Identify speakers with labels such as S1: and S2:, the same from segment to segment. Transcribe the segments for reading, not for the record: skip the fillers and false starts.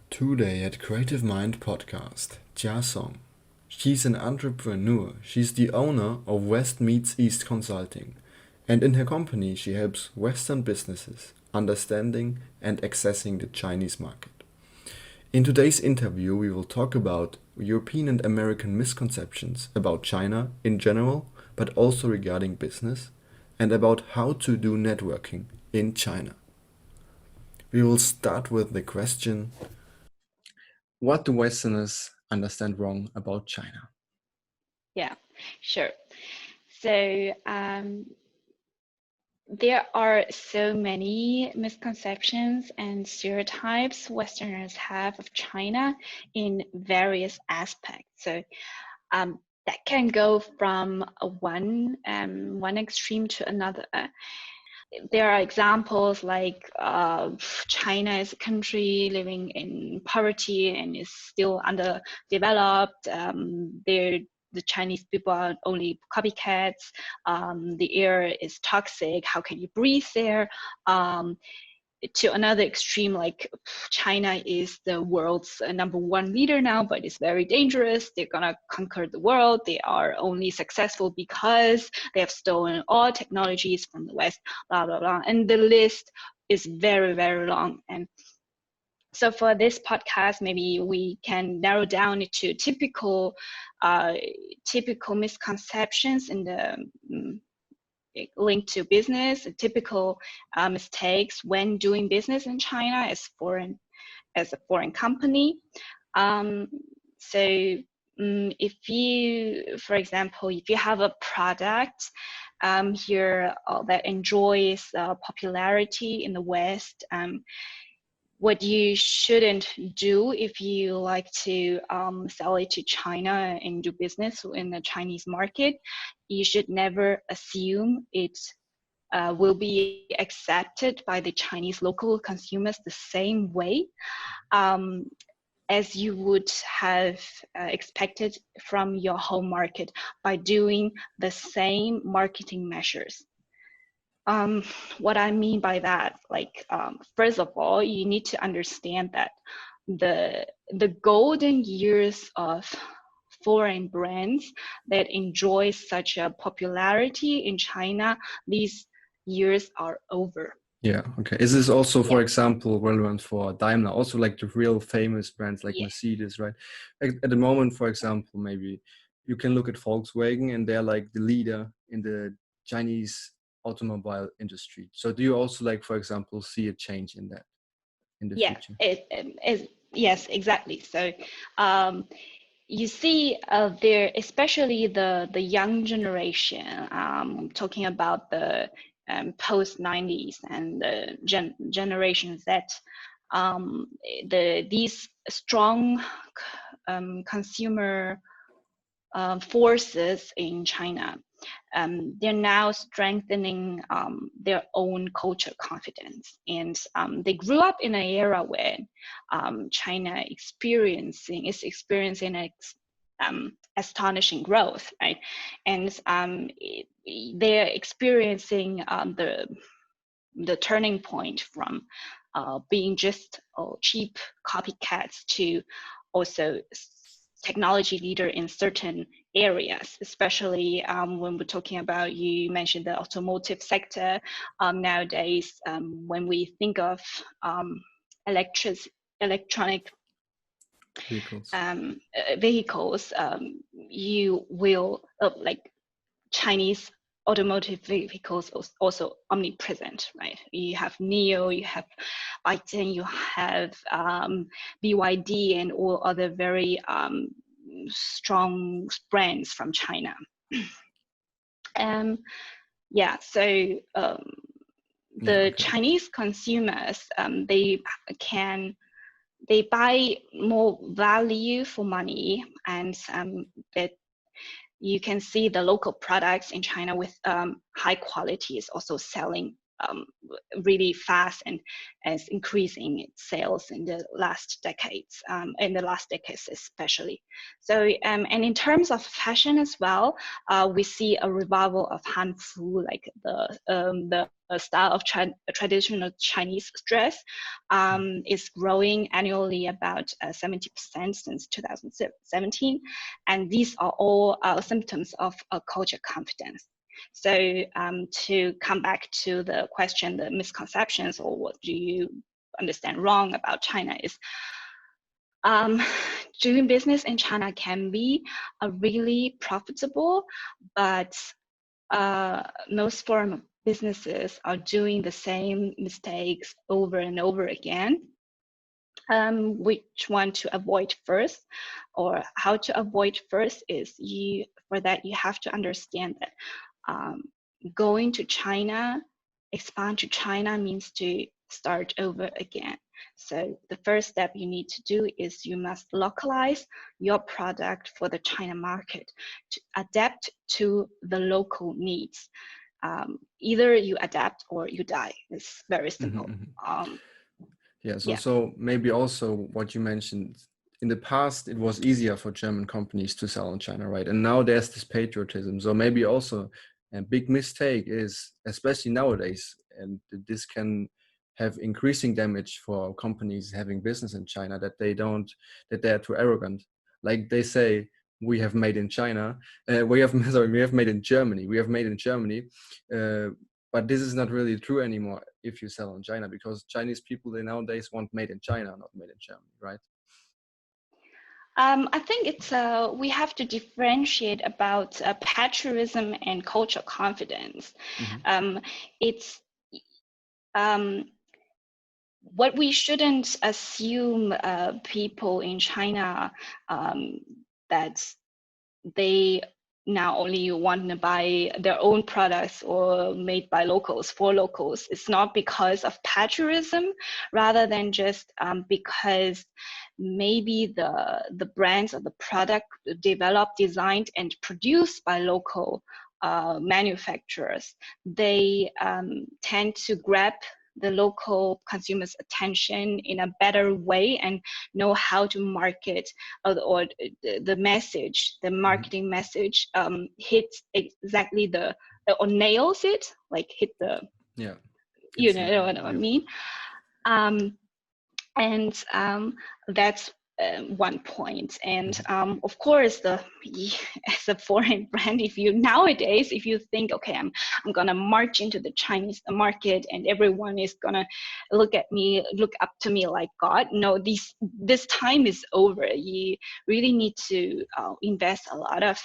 S1: Today at Creative Mind Podcast, Jia Song. She's an entrepreneur. She's the owner of West Meets East Consulting. And in her company, she helps Western businesses understanding and accessing the Chinese market. In today's interview, we will talk about European and American misconceptions about China in general, but also regarding business, and about how to do networking in China. We will start with the question: what do Westerners understand wrong about China?
S2: Yeah, sure. So there are so many misconceptions and stereotypes Westerners have of China in various aspects. So that can go from one extreme to another. There are examples like China is a country living in poverty and is still underdeveloped. The Chinese people are only copycats. The air is toxic. How can you breathe there? To another extreme, like China is the world's number one leader now, but it's very dangerous. They're gonna conquer the world. They are only successful because they have stolen all technologies from the West, blah, blah, blah. And the list is very, very long. And so for this podcast, maybe we can narrow down it to typical misconceptions in the linked to business, typical mistakes when doing business in China as a foreign company. If you, for example, if you have a product here that enjoys popularity in the West, what you shouldn't do if you like to sell it to China and do business in the Chinese market, you should never assume it will be accepted by the Chinese local consumers the same way as you would have expected from your home market by doing the same marketing measures. What I mean by that, first of all, you need to understand that the golden years of foreign brands that enjoy such a popularity in China, these years are over.
S1: Yeah, okay. Is this also, for example, relevant for Daimler? Also like the real famous brands like Mercedes, right? At the moment, for example, maybe you can look at Volkswagen and they're like the leader in the Chinese automobile industry. So do you also like, for example, see a change in that in the future?
S2: Yes, exactly. So you see there, especially the young generation, talking about the post 90s and the generation Z, these strong consumer forces in China, they're now strengthening their own culture confidence. And they grew up in an era when China is experiencing astonishing growth, right? And they're experiencing the turning point from being just cheap copycats to also technology leader in certain areas, especially when we're talking about, you mentioned the automotive sector. Nowadays, when we think of electronic vehicles, you will like Chinese automotive vehicles also omnipresent, right? You have NIO, you have Byton, you have BYD, and all other very strong brands from China. Chinese consumers, they buy more value for money, and that you can see the local products in China with high quality is also selling really fast and is increasing its sales in the last decades, especially. So, and in terms of fashion as well, we see a revival of Hanfu, like the style of traditional Chinese dress, is growing annually about 70% since 2017, and these are all symptoms of culture confidence. So to come back to the question, the misconceptions, or what do you understand wrong about China, is doing business in China can be really profitable, but most foreign businesses are doing the same mistakes over and over again. Which one to avoid first, or how to avoid first, is you have to understand that going to China, expand to China, means to start over again. So the first step you need to do is you must localize your product for the China market to adapt to the local needs. Either you adapt or you die. It's very simple.
S1: So maybe also what you mentioned, in the past it was easier for German companies to sell in China, right? And now there's this patriotism. So maybe also a big mistake is, especially nowadays, and this can have increasing damage for companies having business in China, that they're too arrogant. Like they say, we have made in China, we have made in Germany, but this is not really true anymore if you sell in China, because Chinese people, they nowadays want made in China, not made in Germany, right?
S2: I think it's we have to differentiate about patriotism and cultural confidence. It's what we shouldn't assume people in China that they now only want to buy their own products or made by locals for locals. It's not because of patriotism, rather than just because maybe the brands or the product developed, designed, and produced by local manufacturers, they tend to grab the local consumers' attention in a better way and know how to market, or the message, the marketing message hits exactly or nails it, like hit the, you know what I mean? And that's one point. And of course, as a foreign brand, if you think, okay, I'm gonna march into the Chinese market and everyone is gonna look up to me like God, no, this time is over. You really need to invest a lot of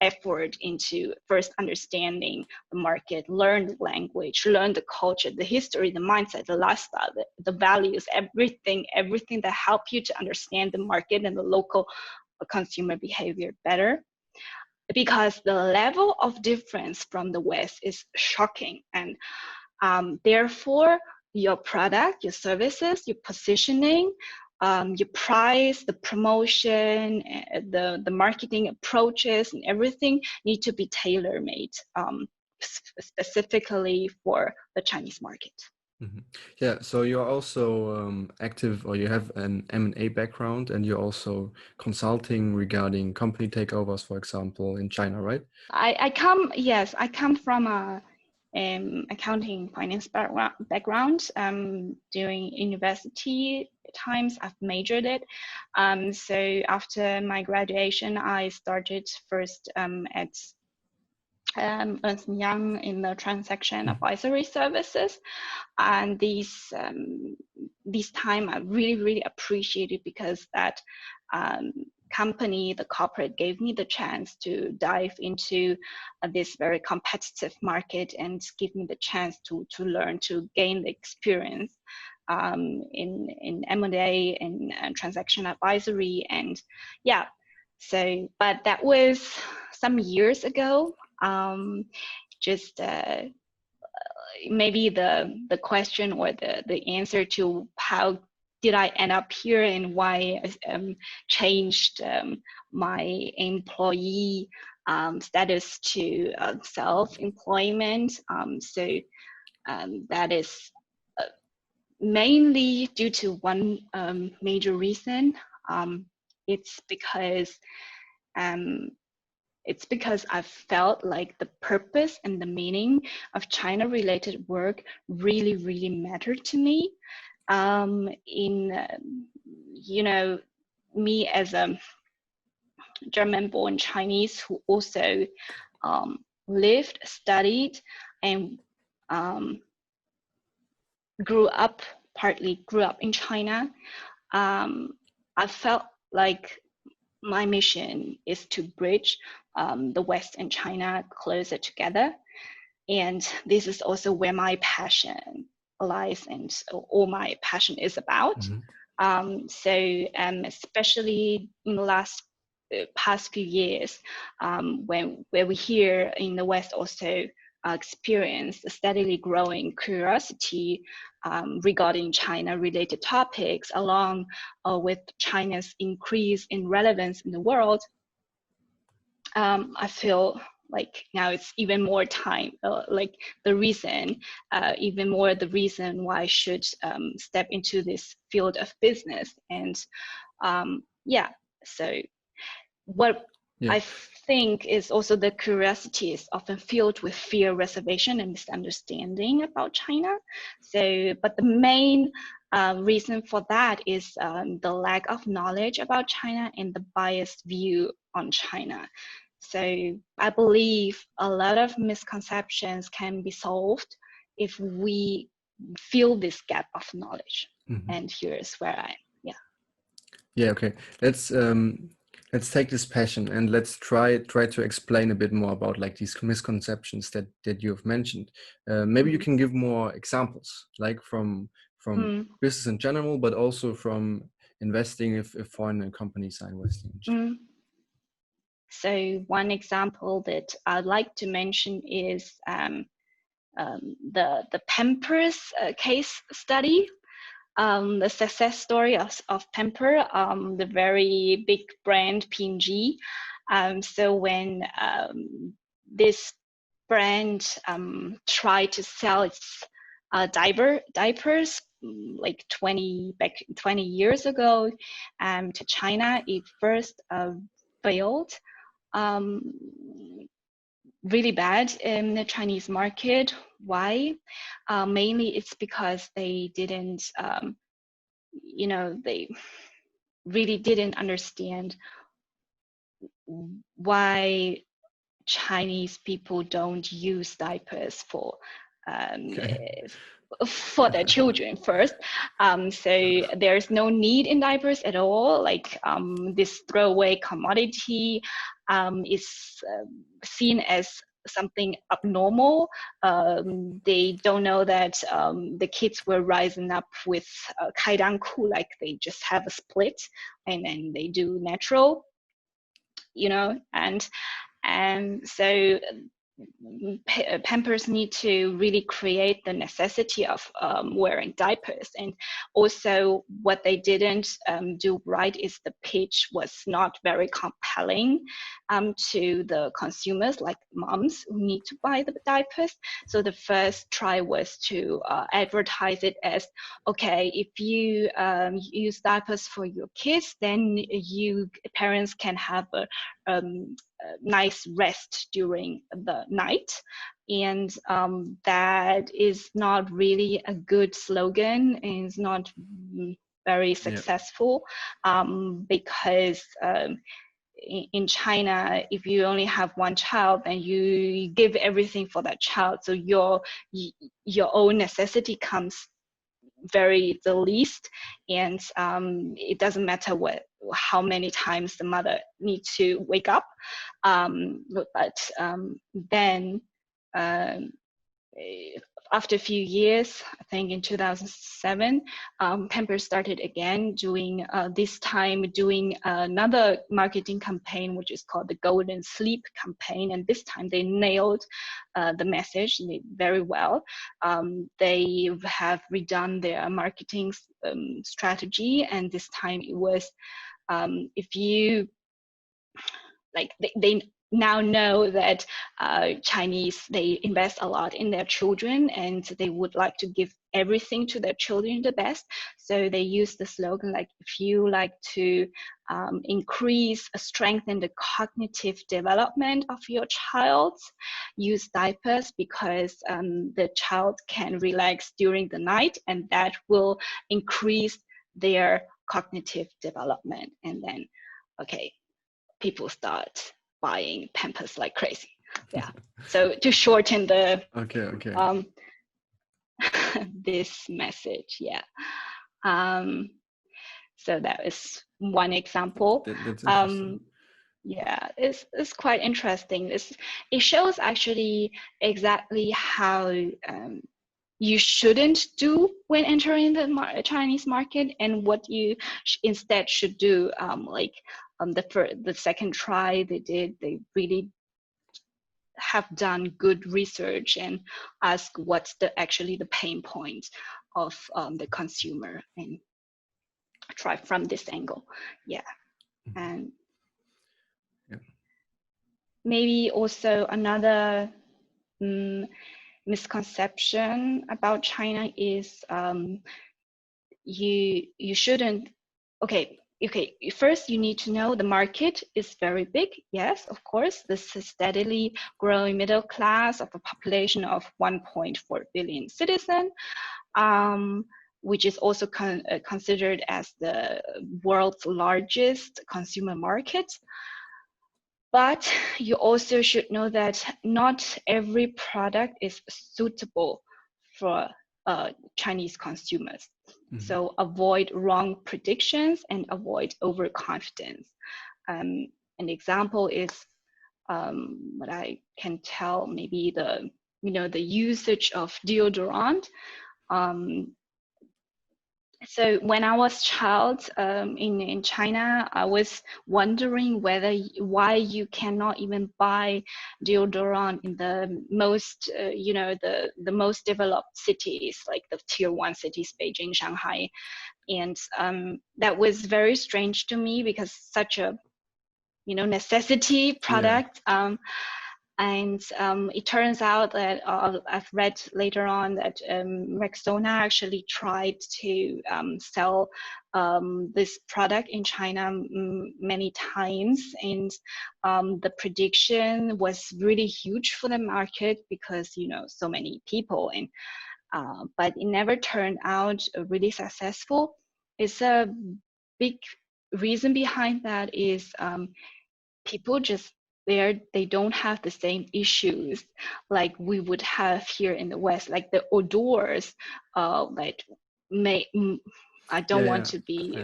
S2: effort into first understanding the market, learn the language, learn the culture, the history, the mindset, the lifestyle, the values, everything that help you to understand the market and the local consumer behavior better. Because the level of difference from the West is shocking, and therefore your product, your services, your positioning, your price, the promotion, the marketing approaches, and everything need to be tailor-made specifically for the Chinese market.
S1: Yeah, so you're also active, or you have an M&A background, and you're also consulting regarding company takeovers, for example, in China, right?
S2: I come from a accounting finance background. During university times, I've majored it. So after my graduation, I started first at Ernst & Young in the transaction advisory services, and these time I really appreciated, because that company, the corporate, gave me the chance to dive into this very competitive market and give me the chance to learn, to gain the experience in M&A and transaction advisory. And yeah, so, but that was some years ago. Just maybe the question or the answer to how did I end up here and why I changed my employee status to self-employment. So that is mainly due to one major reason. It's because I felt like the purpose and the meaning of China-related work really, really mattered to me. Me as a German-born Chinese who also lived, studied, and partly grew up in China. I felt like my mission is to bridge the West and China closer together. And this is also where my passion lies and all my passion is about. Especially in the past few years, where we here in the West also experience a steadily growing curiosity regarding China-related topics, along with China's increase in relevance in the world. I feel like now it's even more time, the reason why I should step into this field of business. And so what I think is also the curiosity is often filled with fear, reservation, and misunderstanding about China. But the main reason for that is the lack of knowledge about China and the biased view on China. So I believe a lot of misconceptions can be solved if we fill this gap of knowledge. And here's where I am.
S1: Yeah. Okay. Let's take this passion and let's try to explain a bit more about like these misconceptions that you have mentioned. Maybe you can give more examples, like from business in general, but also from investing if foreign companies are investing in China.
S2: So one example that I'd like to mention is the Pampers case study. The success story of Pampers, the very big brand P&G. So when this brand tried to sell its diapers like 20 years ago to China, it first failed really bad in the Chinese market. Why? Mainly it's because they didn't, they really didn't understand why Chinese people don't use diapers for their children first. So there's no need in diapers at all. Like this throwaway commodity is seen as something abnormal. They don't know that the kids were rising up with kaidanku, like they just have a split and then they do natural, and so Pampers need to really create the necessity of wearing diapers. And also what they didn't do right is the pitch was not very compelling to the consumers, like moms who need to buy the diapers. So the first try was to advertise it as, okay, if you use diapers for your kids, then you parents can have a nice rest during the night. And that is not really a good slogan, and it's not very successful because in China, if you only have one child, then you give everything for that child. So your own necessity comes the least, and it doesn't matter how many times the mother needs to wake up. But then after a few years, I think in 2007, Pampers started again doing another marketing campaign, which is called the Golden Sleep campaign. And this time they nailed the message very well. They have redone their marketing strategy, and this time it was if you like they now know that Chinese, they invest a lot in their children and they would like to give everything to their children the best. So they use the slogan like, if you like to increase, strengthen the cognitive development of your child, use diapers, because the child can relax during the night and that will increase their cognitive development. And then, okay, people start buying Pampers like crazy. Yeah. So to shorten the
S1: Okay.
S2: this message, yeah. So that is one example.
S1: That's interesting.
S2: Yeah, it's quite interesting. It shows actually exactly how you shouldn't do when entering the Chinese market, and what you instead should do. The second try they really have done good research and ask what's actually the pain point of the consumer, and try from this angle. Yeah. And maybe also another misconception about China is you shouldn't, okay, first you need to know the market is very big. Yes, of course, this is steadily growing middle class of a population of 1.4 billion citizens, which is also considered as the world's largest consumer market. But you also should know that not every product is suitable for Chinese consumers. So avoid wrong predictions and avoid overconfidence. An example is what I can tell, maybe the usage of deodorant. So when I was child in China, I was wondering why you cannot even buy deodorant in the most the most developed cities, like the tier 1 cities, Beijing, Shanghai, and that was very strange to me, because such a necessity product. And it turns out that I've read later on that Rexona actually tried to sell this product in China many times, and the prediction was really huge for the market, because so many people, and but it never turned out really successful. It's a big reason behind that is people just they don't have the same issues like we would have here in the West, like the odors, like I don't want to be,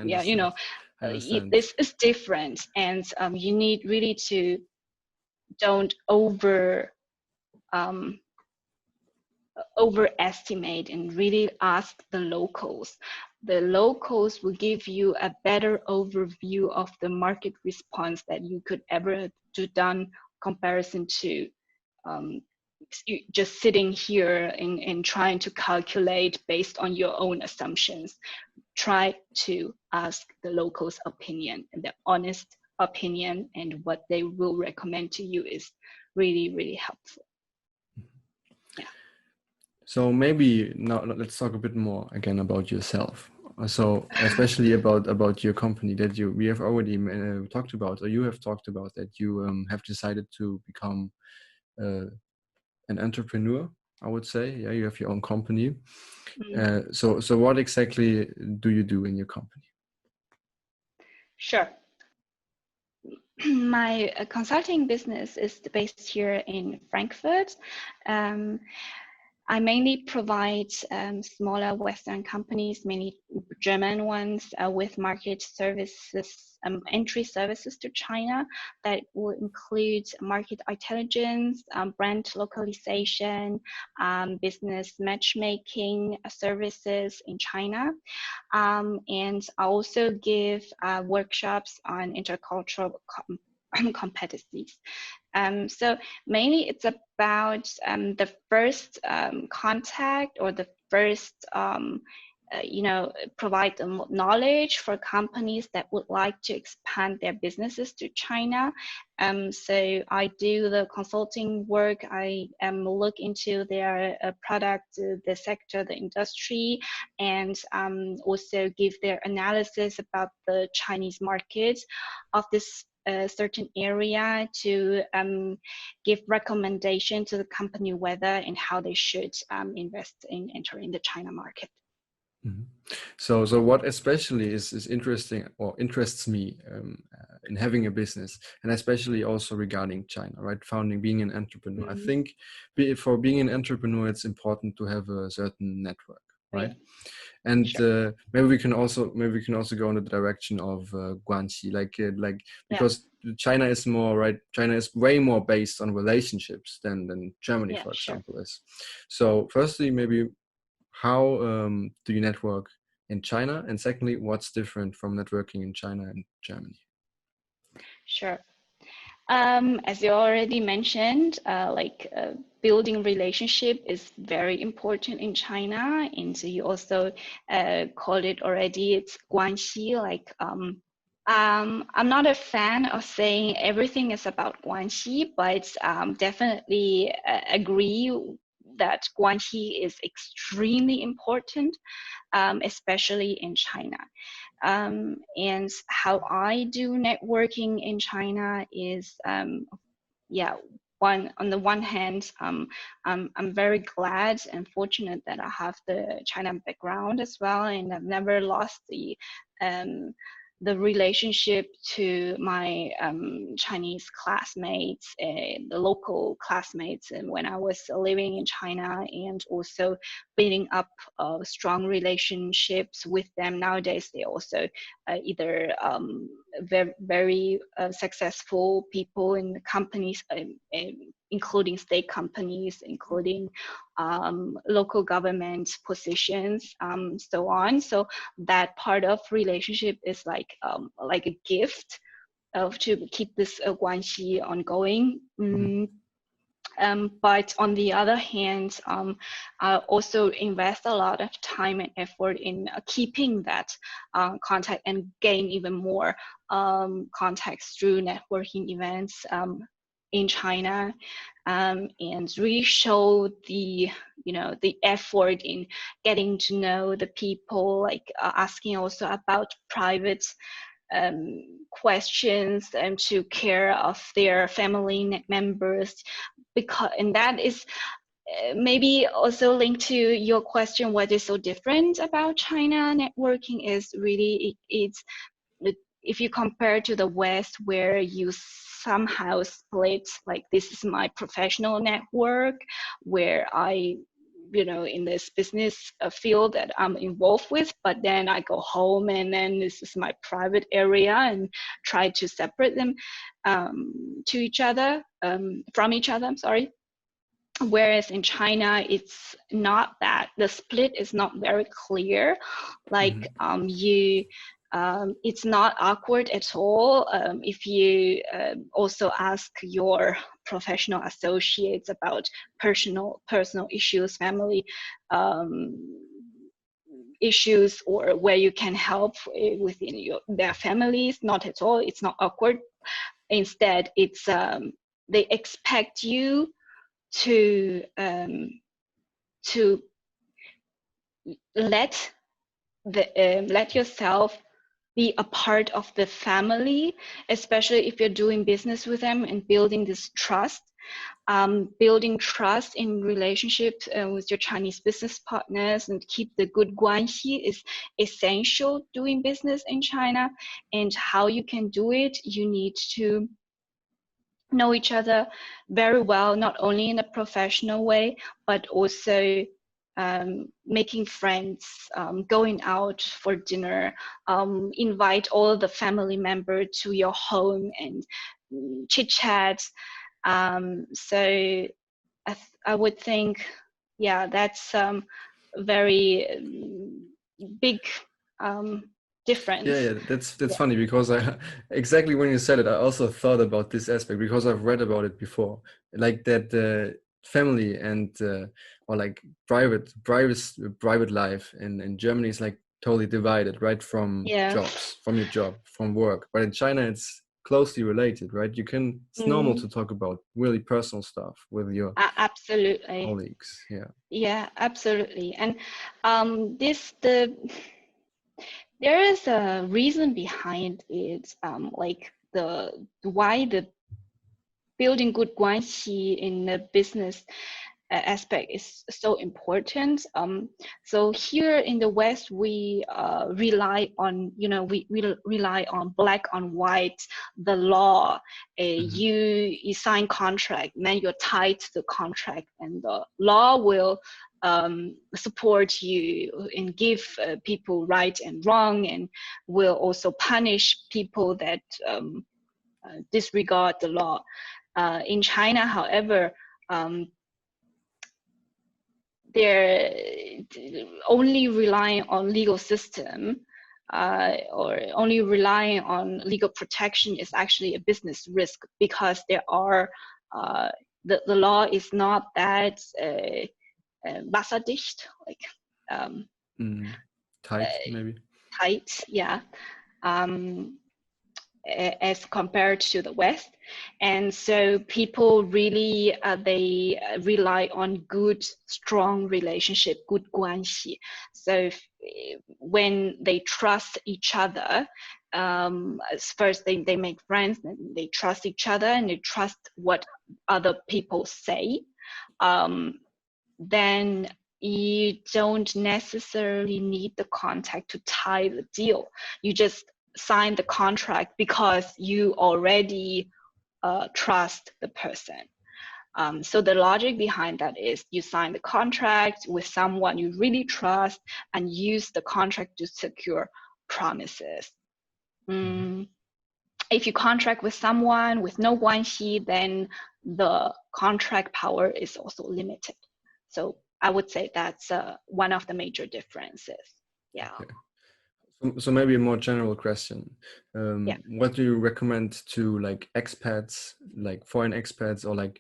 S2: this is different, and you need really to don't overestimate and really ask the locals. The locals will give you a better overview of the market response that you could ever do done comparison to just sitting here and trying to calculate based on your own assumptions. Try to ask the locals' opinion, and their honest opinion and what they will recommend to you is really, really helpful.
S1: So maybe now let's talk a bit more again about yourself. So especially about your company that we have already talked about, or you have talked about, that you have decided to become an entrepreneur, I would say. Yeah, you have your own company. So what exactly do you do in your company?
S2: Sure. My consulting business is based here in Frankfurt. I mainly provide smaller Western companies, mainly German ones, with market services, entry services to China that will include market intelligence, brand localization, business matchmaking services in China. And I also give workshops on intercultural competencies. So mainly it's about the first contact, or the first provide them knowledge for companies that would like to expand their businesses to China. So I do the consulting work. I look into their product, the sector, the industry, and also give their analysis about the Chinese market of this certain area to give recommendation to the company whether and how they should invest in entering the China market.
S1: Mhm. So what especially is interesting or interests me in having a business, and especially also regarding China, right? Being an entrepreneur. I think for being an entrepreneur, it's important to have a certain network, right? And
S2: Sure.
S1: maybe we can also go in the direction of Guanxi, because China is more, right? China is way more based on relationships than Germany, for example, is. So firstly, maybe how do you network in China? And secondly, what's different from networking in China and Germany?
S2: Sure. As you already mentioned, building relationship is very important in China, and you also called it already. It's guanxi. I'm not a fan of saying everything is about guanxi, but definitely agree that guanxi is extremely important, especially in China. And how I do networking in China is, on the one hand, I'm very glad and fortunate that I have the China background as well, and I've never lost the relationship to my Chinese classmates, the local classmates, and when I was living in China, and also building up strong relationships with them. Nowadays, they also either very, very successful people in the companies, including state companies, including local government positions, so on. So that part of relationship is like a gift to keep this guanxi ongoing. But on the other hand, I also invest a lot of time and effort in keeping that contact and gain even more contacts through networking events in China, and really show the effort in getting to know the people, asking also about private questions and to care of their family members, and that is maybe also linked to your question, what is so different about China networking is really it's if you compare to the West, where you somehow split, like this is my professional network where I in this business field that I'm involved with, but then I go home and then this is my private area, and try to separate them to each other, from each other, I'm sorry. Whereas in China, it's not that. The split is not very clear. It's not awkward at all if you also ask your professional associates about personal issues, family issues, or where you can help within their families. Not at all. It's not awkward. Instead, it's they expect you to let yourself be a part of the family, especially if you're doing business with them and building this trust. Building trust in relationships with your Chinese business partners and keep the good guanxi is essential doing business in China. And how you can do it, you need to know each other very well, not only in a professional way, but also making friends, going out for dinner, invite all the family members to your home and chit chat. So I would think, that's very big difference.
S1: Yeah, that's funny, because I exactly when you said it, I also thought about this aspect, because I've read about it before, like that family and or like private life in Germany is like totally divided, right? From
S2: Yeah.
S1: jobs, from your job, from work. But in China, it's closely related, right? It's normal
S2: Mm,
S1: to talk about really personal stuff with your
S2: absolutely.
S1: colleagues. Yeah.
S2: Yeah, absolutely. And there is a reason behind it, like the why the building good guanxi in the business aspect is so important. So here in the West, we rely on, we rely on black on white, the law.
S1: Mm-hmm.
S2: You sign contract, then you're tied to the contract, and the law will support you and give people right and wrong, and will also punish people that disregard the law. In China, however, they're only relying on legal system or only relying on legal protection is actually a business risk, because there are the law is not that wasserdicht, like
S1: Tight, maybe.
S2: tight, yeah. As compared to the West. And so people really, they rely on good, strong relationship, good 关系. So when they trust each other, first they make friends, and they trust each other, and they trust what other people say. Then you don't necessarily need the contact to tie the deal. You just sign the contract because you already trust the person. So the logic behind that is you sign the contract with someone you really trust and use the contract to secure promises. If you contract with someone with no 关系, then the contract power is also limited. So I would say that's one of the major differences. Yeah.
S1: Okay. So maybe a more general question.
S2: Yeah.
S1: What do you recommend to like expats, like foreign expats, or like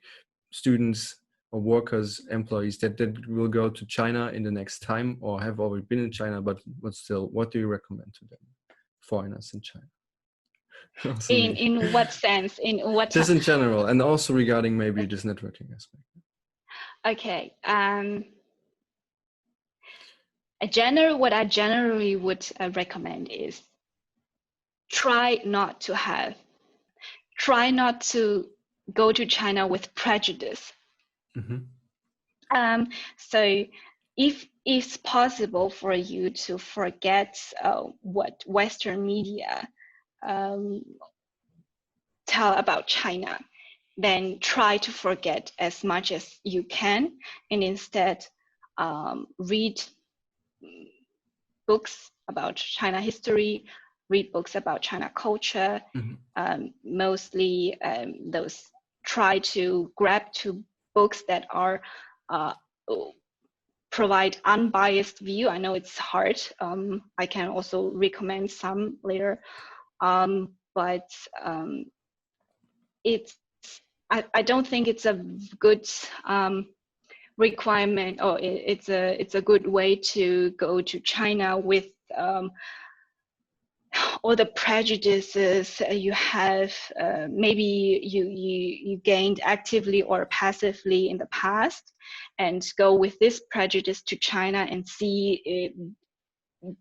S1: students or workers, employees that will go to China in the next time or have already been in China, but still, what do you recommend to them, foreigners in China? Also me.
S2: In what sense? In what?
S1: Just in general, and also regarding maybe this networking aspect.
S2: Okay. What I generally would recommend is try not to go to China with prejudice.
S1: Mm-hmm.
S2: So if it's possible for you to forget what Western media tell about China, then try to forget as much as you can, and instead read books about China history, read books about China culture.
S1: Mm-hmm.
S2: Mostly those, try to grab to books that are provide unbiased view. I know it's hard. I can also recommend some later, but I don't think it's a good requirement, or it's a good way to go to China with all the prejudices you have, maybe you gained actively or passively in the past, and go with this prejudice to China and see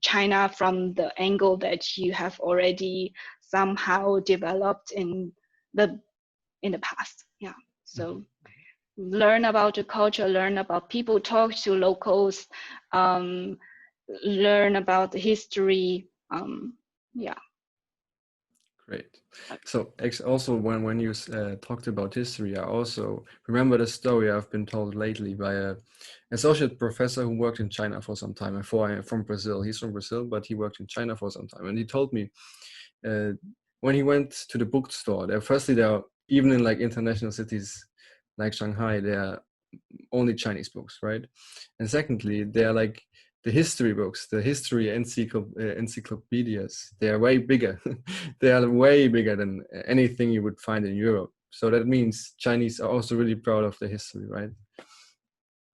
S2: China from the angle that you have already somehow developed in the past. Yeah. So learn about the culture, learn about people, talk to locals, learn about the history. Yeah.
S1: Great. So also when you talked about history, I also remember the story I've been told lately by a associate professor who worked in China for some time. From Brazil. He's from Brazil, but he worked in China for some time. And he told me when he went to the bookstore, there are, even in like international cities like Shanghai, there are only Chinese books, right? And secondly, they are like the history books, the history encyclopedias. They are way bigger. They are way bigger than anything you would find in Europe. So that means Chinese are also really proud of the history, right?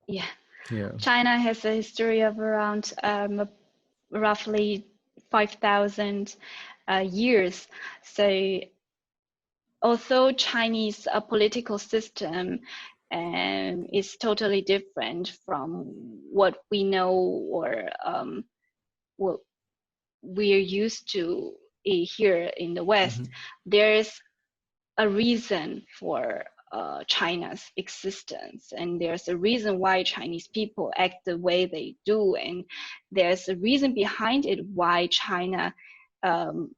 S2: Yeah.
S1: Yeah.
S2: China has a history of around roughly 5,000 years. So although Chinese political system is totally different from what we know or what we're used to here in the West,
S1: Mm-hmm.
S2: there's a reason for China's existence, and there's a reason why Chinese people act the way they do, and there's a reason behind it why China um,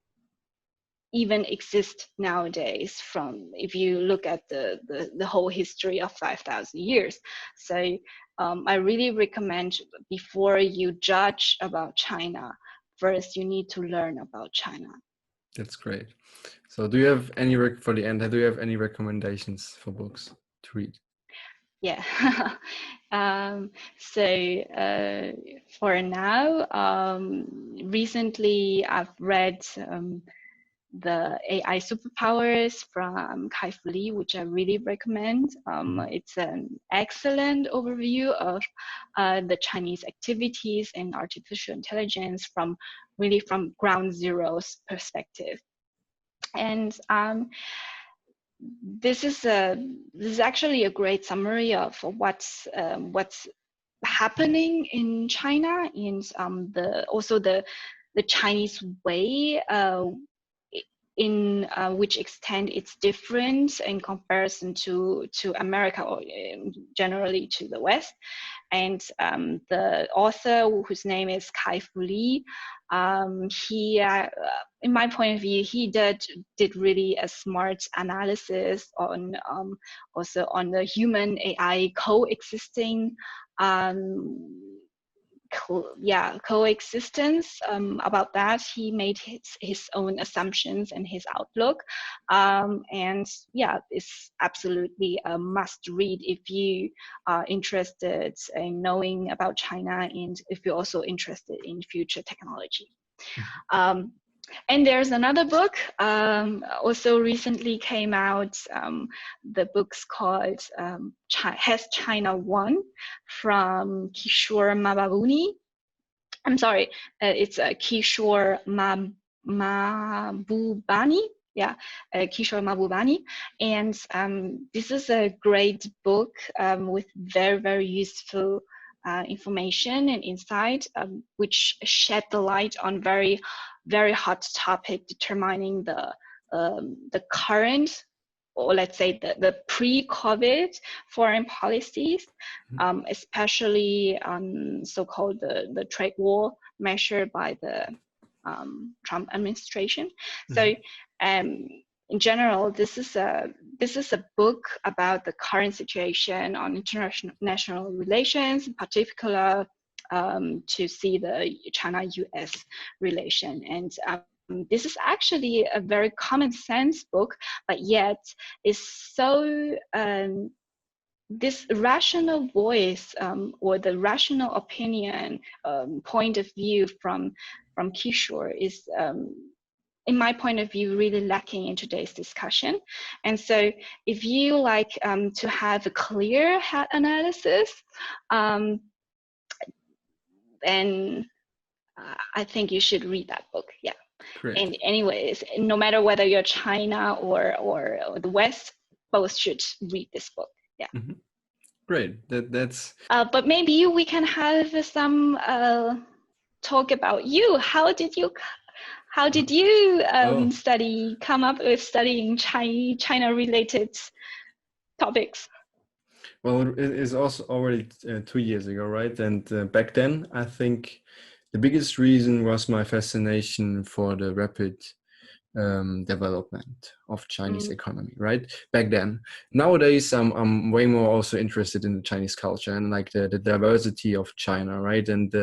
S2: even exists nowadays. From if you look at the whole history of 5,000 years, so I really recommend before you judge about China, first you need to learn about China.
S1: That's great. So do you have any for the end? Do you have any recommendations for books to read?
S2: Yeah. So for now, recently I've read the AI Superpowers from Kai-Fu Lee, which I really recommend. It's an excellent overview of the Chinese activities and artificial intelligence from ground zero's perspective. And this is actually a great summary of what's happening in China, and also the Chinese way, in which extent it's different in comparison to America, or generally to the West. And the author, whose name is Kai-Fu Lee, he, in my point of view, he did really a smart analysis on also on the human AI coexisting coexistence. About that, he made his own assumptions and his outlook, and yeah, it's absolutely a must read if you are interested in knowing about China, and if you're also interested in future technology. And there's another book also recently came out. The book's called Has China Won? From Kishore Mahbubani. I'm sorry, it's Kishore Mahbubani. Yeah, Kishore Mahbubani. And this is a great book with very, very useful information and insight, which shed the light on very, very hot topic determining the current, or let's say the pre-COVID foreign policies, especially so-called the trade war measure by the Trump administration. So in general, this is a book about the current situation on international relations, in particular to see the China-US relation. And this is actually a very common sense book, but yet is so this rational voice or the rational opinion point of view from Kishore is, in my point of view, really lacking in today's discussion. And so if you like to have a clear head analysis, then I think you should read that book. Yeah.
S1: Great.
S2: And anyways, no matter whether you're China or the West, both should read this book. Yeah.
S1: Great. That's.
S2: But maybe we can have some talk about you. How did you come up with studying China related topics?
S1: Well, it is also already 2 years ago, right? And back then, I think the biggest reason was my fascination for the rapid development of Chinese economy, right? Back then. Nowadays, I'm way more also interested in the Chinese culture and like the diversity of China, right? And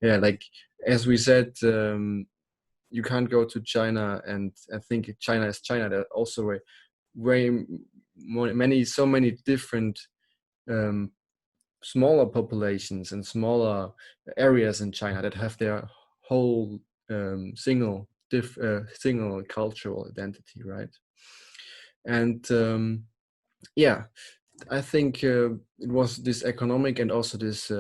S1: yeah, like as we said, you can't go to China and think China is China. There are also so many different smaller populations and smaller areas in China that have their whole single cultural identity, right? And yeah, I think it was this economic and also this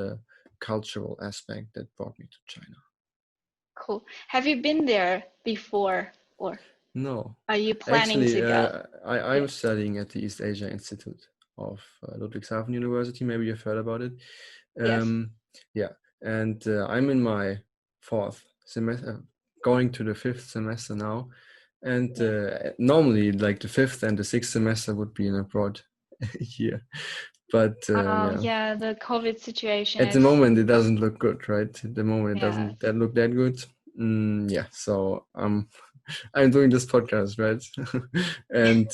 S1: cultural aspect that brought me to China.
S2: Cool. Have you been there before, or
S1: No,
S2: are you planning
S1: actually,
S2: to go?
S1: I'm studying at the East Asia Institute of Ludwigshafen University. Maybe you've heard about it.
S2: Yes.
S1: Yeah, and I'm in my fourth semester, going to the fifth semester now. And normally, like the fifth and the sixth semester would be in abroad year, but
S2: Yeah, the COVID situation
S1: at the
S2: is,
S1: moment it doesn't look good, right? At the moment it
S2: yeah.
S1: doesn't that look that good. Yeah, so I'm doing this podcast, right? And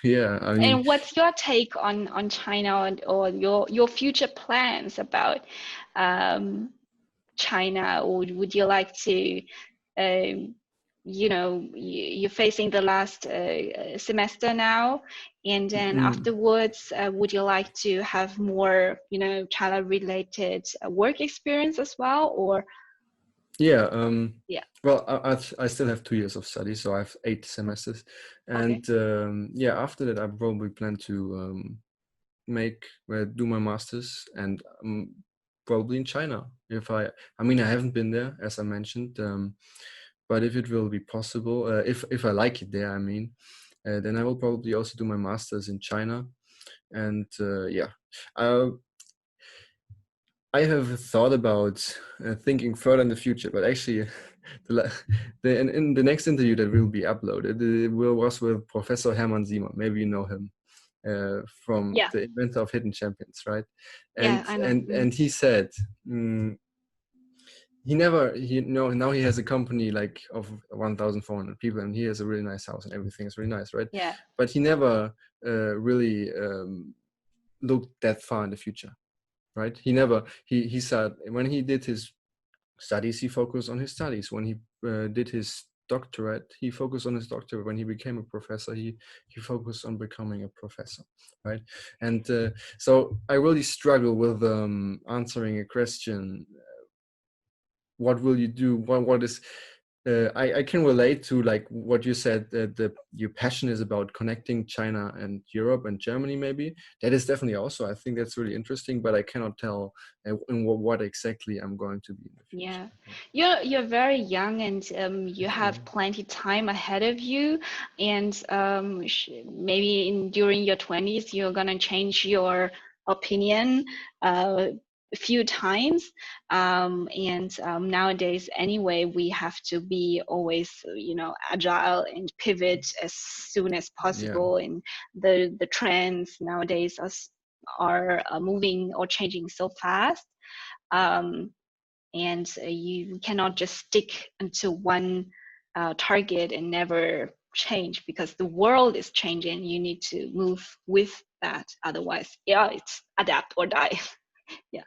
S1: yeah, I mean,
S2: And what's your take on China, or your future plans about China? Or would you like to, um, you're facing the last semester now, and then afterwards, would you like to have more, China-related work experience as well, or?
S1: yeah,
S2: Yeah.
S1: well, I still have 2 years of study, so I have 8 semesters,
S2: Okay.
S1: and yeah, after that I probably plan to do my masters, and probably in China. I mean, I haven't been there, as I mentioned, but if it will be possible, if I like it there, I mean, then I will probably also do my masters in China, and yeah, I have thought about thinking further in the future, but actually, in the next interview that will be uploaded, was with Professor Hermann Siemer. Maybe you know him. From
S2: Yeah.
S1: the inventor of Hidden Champions, right?
S2: Yeah,
S1: And
S2: I know.
S1: and he said now he has a company like of 1,400 people, and he has a really nice house, and everything is really nice, right?
S2: Yeah.
S1: But he never really looked that far in the future, right? He said when he did his studies, he focused on his studies. When he did his doctorate, he focused on his doctorate. When he became a professor, he focused on becoming a professor, right? And so I really struggle with answering a question. What will you do? What is I can relate to like what you said, that your passion is about connecting China and Europe and Germany. Maybe that is definitely also, I think that's really interesting, but I cannot tell in what exactly I'm going to be in the future.
S2: Yeah, you're very young, and you have plenty time ahead of you, and maybe during your 20s you're gonna change your opinion a few times. And nowadays anyway, we have to be always, agile and pivot as soon as
S1: Yeah,
S2: possible. And the trends nowadays are moving or changing so fast. Um, and you cannot just stick into one target and never change, because the world is changing. You need to move with that, otherwise, yeah, it's adapt or die. Yeah.